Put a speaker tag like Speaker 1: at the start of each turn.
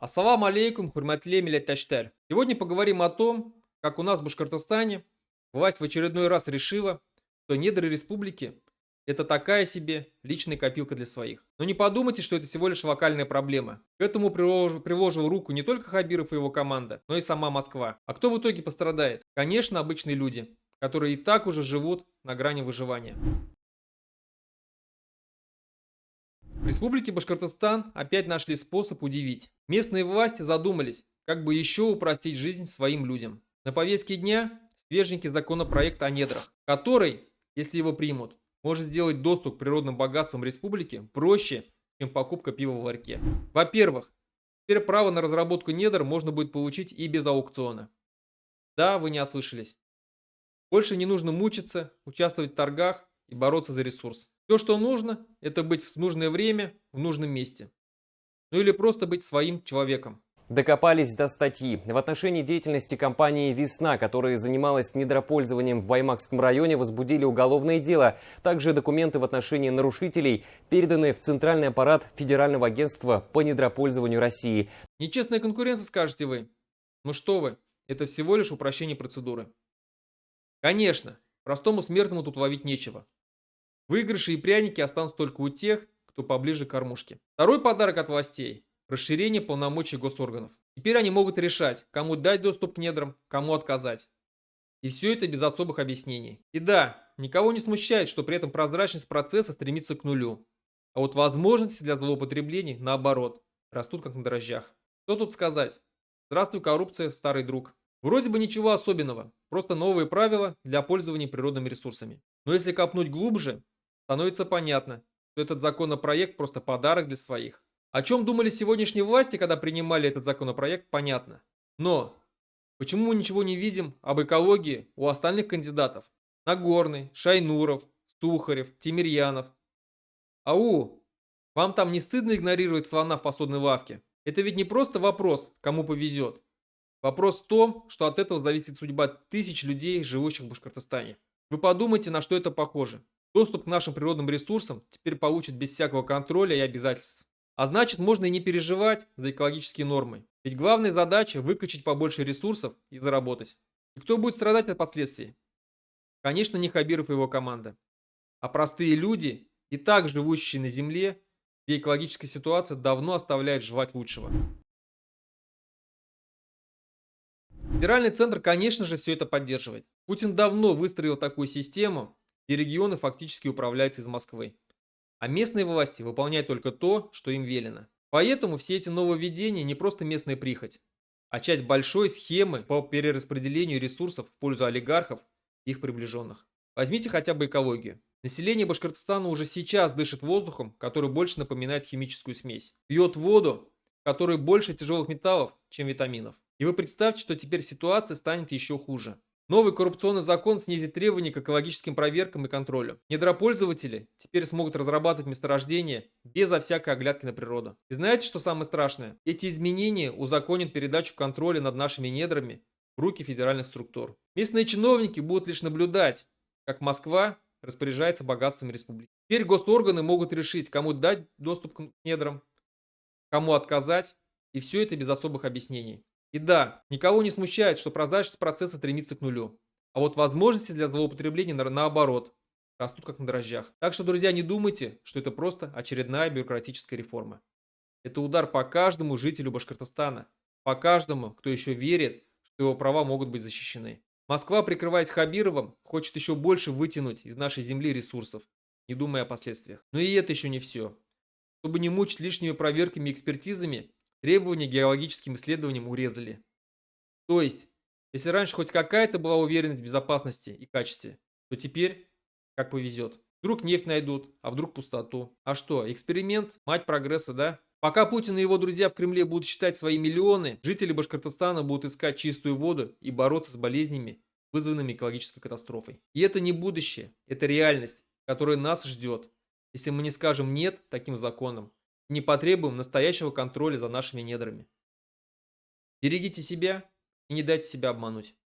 Speaker 1: Ассаламу алейкум, хурматле милләттәштәр. Сегодня поговорим о том, как у нас в Башкортостане власть в очередной раз решила, что недра республики– это такая себе личная копилка для своих. Но не подумайте, что это всего лишь локальная проблема. К этому приложил руку не только Хабиров и его команда, но и сама Москва. А кто в итоге пострадает? Конечно, обычные люди, которые и так уже живут на грани выживания. В республике Башкортостан опять нашли способ удивить. Местные власти задумались, как бы еще упростить жизнь своим людям. На повестке дня свеженький законопроект о недрах, который, если его примут, может сделать доступ к природным богатствам республики проще, чем покупка пива в ларьке. Во-первых, теперь право на разработку недр можно будет получить и без аукциона. Да, вы не ослышались. Больше не нужно мучиться, участвовать в торгах и бороться за ресурс. Все, что нужно, это быть в нужное время, в нужном месте. Ну или просто быть своим человеком.
Speaker 2: Докопались до статьи. В отношении деятельности компании «Весна», которая занималась недропользованием в Баймакском районе, возбудили уголовное дело. Также документы в отношении нарушителей переданы в Центральный аппарат Федерального агентства по недропользованию России.
Speaker 1: Нечестная конкуренция, скажете вы. Ну что вы, это всего лишь упрощение процедуры. Конечно, простому смертному тут ловить нечего. Выигрыши и пряники останутся только у тех, кто поближе к кормушке. Второй подарок от властей– расширение полномочий госорганов. Теперь они могут решать, кому дать доступ к недрам, кому отказать. И все это без особых объяснений. И да, никого не смущает, что при этом прозрачность процесса стремится к нулю. А вот возможности для злоупотреблений, наоборот, растут как на дрожжах. Что тут сказать? Здравствуй, коррупция, старый друг. Вроде бы ничего особенного, просто новые правила для пользования природными ресурсами. Но если копнуть глубже, становится понятно, что этот законопроект просто подарок для своих. О чем думали сегодняшние власти, когда принимали этот законопроект, понятно. Но почему мы ничего не видим об экологии у остальных кандидатов? Нагорный, Шайнуров, Сухарев, Тимирьянов. Ау, вам там не стыдно игнорировать слона в посудной лавке? Это ведь не просто вопрос, кому повезет. Вопрос в том, что от этого зависит судьба тысяч людей, живущих в Башкортостане. Вы подумайте, на что это похоже. Доступ к нашим природным ресурсам теперь получат без всякого контроля и обязательств. А значит, можно и не переживать за экологические нормы. Ведь главная задача– выкачать побольше ресурсов и заработать. И кто будет страдать от последствий? Конечно, не Хабиров и его команда, а простые люди, и так живущие на земле, где экологическая ситуация давно оставляет желать лучшего. Федеральный центр, конечно же, все это поддерживает. Путин давно выстроил такую систему, где регионы фактически управляются из Москвы. А местные власти выполняют только то, что им велено. Поэтому все эти нововведения не просто местная прихоть, а часть большой схемы по перераспределению ресурсов в пользу олигархов и их приближенных. Возьмите хотя бы экологию. Население Башкортостана уже сейчас дышит воздухом, который больше напоминает химическую смесь. Пьет воду, в которой больше тяжелых металлов, чем витаминов. И вы представьте, что теперь ситуация станет еще хуже. Новый коррупционный закон снизит требования к экологическим проверкам и контролю. Недропользователи теперь смогут разрабатывать месторождения безо всякой оглядки на природу. И знаете, что самое страшное? Эти изменения узаконят передачу контроля над нашими недрами в руки федеральных структур. Местные чиновники будут лишь наблюдать, как Москва распоряжается богатством республики. Теперь госорганы могут решить, кому дать доступ к недрам, кому отказать, и все это без особых объяснений. И да, никого не смущает, что прозрачность процесса стремится к нулю. А вот возможности для злоупотребления наоборот растут как на дрожжах. Так что, друзья, не думайте, что это просто очередная бюрократическая реформа. Это удар по каждому жителю Башкортостана, по каждому, кто еще верит, что его права могут быть защищены. Москва, прикрываясь Хабировым, хочет еще больше вытянуть из нашей земли ресурсов, не думая о последствиях. Но и это еще не все. Чтобы не мучить лишними проверками и экспертизами, требования к геологическим исследованиям урезали. То есть, если раньше хоть какая-то была уверенность в безопасности и качестве, то теперь как повезет. Вдруг нефть найдут, а вдруг пустоту. А что, эксперимент, мать прогресса, да? Пока Путин и его друзья в Кремле будут считать свои миллионы, жители Башкортостана будут искать чистую воду и бороться с болезнями, вызванными экологической катастрофой. И это не будущее, это реальность, которая нас ждет, если мы не скажем «нет» таким законам, не потребуем настоящего контроля за нашими недрами. Берегите себя и не дайте себя обмануть.